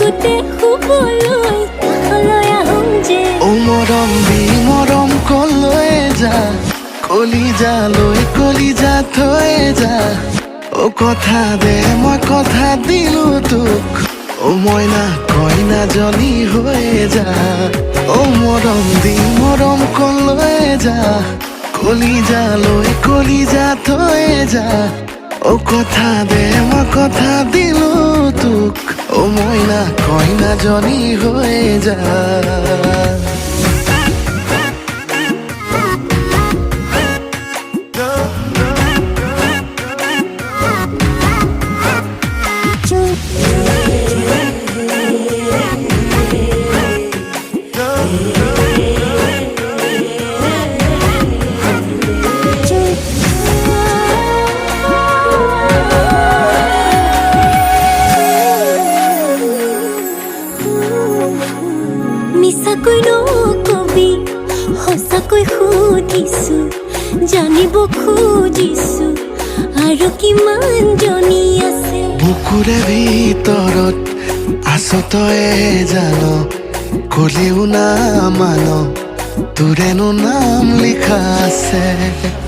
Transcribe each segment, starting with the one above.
বুকুতে শুবলৈ কাষলৈ আহোঁ যে মৰম দি মৰম কলৈ যা কলিজা থৈ যা কথা দে মই কথা দিলো তোক মইনা কইনাজনী হৈ যা মৰম দি মৰম কলৈ যা কলিজা থৈ যা কথা দে মই কথা দিলো তোক মইনা কইনাজনী হৈ যা মিছাকৈ নকবি সঁচাকৈ সুধিছোঁ জানিব খুজিছোঁ আৰু কিমান জনী আছে বুকুৰে ভিতৰত আছ তয়ে জান কলিও না মান তোৰেনো নাম লিখা আছে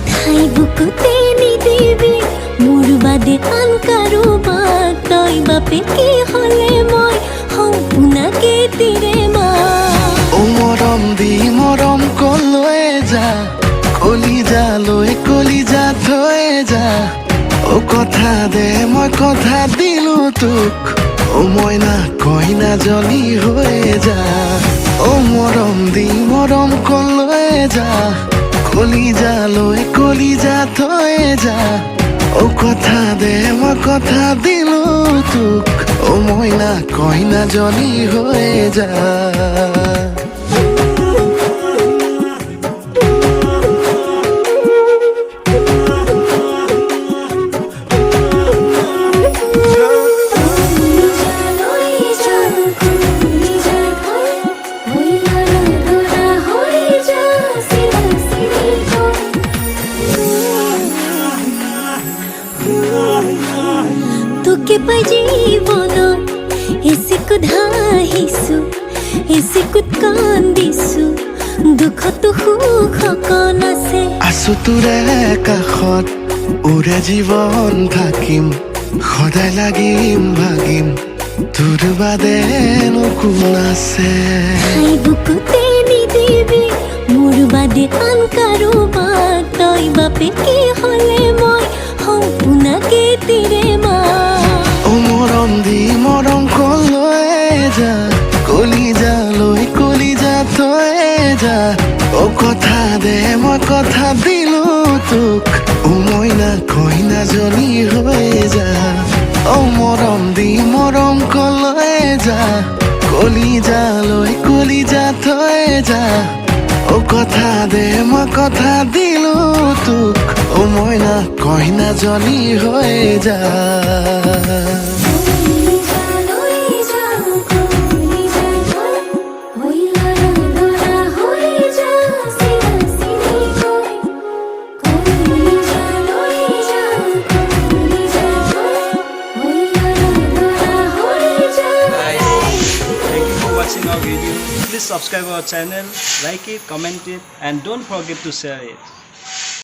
ঠাই বুকুতে নিদিবি মোৰ বাদে আন কাৰোবাক তই বাপেকে হ'লে মই সম্পূৰ্ণকে তিৰে মা মৰম দি মৰম কলৈ যা কলিজা থৈ যা কথা দে মই কথা দিলো তোক মইনা কইনাজনী হৈ যা মৰম দি মৰম কলৈ যা কলিজা থৈ যা কথা দে মই কথা দিলো তোক মইনা কইনাজনী হৈ যা তোকে পাই জীৱনত এচিকুত হাঁহিছোঁ এচিকুত কান্দিছোঁ দুখতো সুখ অকণ আছে আছো তোৰে কাষত ওৰে জীৱন থাকিম সদায় লাগিম ভাগিম তোৰ বাদেনো কোন আছে ঠাই বুকুতে নিদিবি মোৰ বাদে আন কাৰোবাক তই বাপেকে হ'লে মই সম্পূৰ্ণকে তিৰে মা মৰম দি মৰম কলৈ যা কলিজা থৈ যা কথা দে মই কথা দিলো তোক মইনা কইনাজনী হৈ যা মৰম দি মৰম কলৈ যা কলিজা থৈ যা কথা দে মই কথা দিলো তোক মইনা কইনাজনী হৈ যা Watching our video, please subscribe our channel, like it, comment it, and don't forget to share it.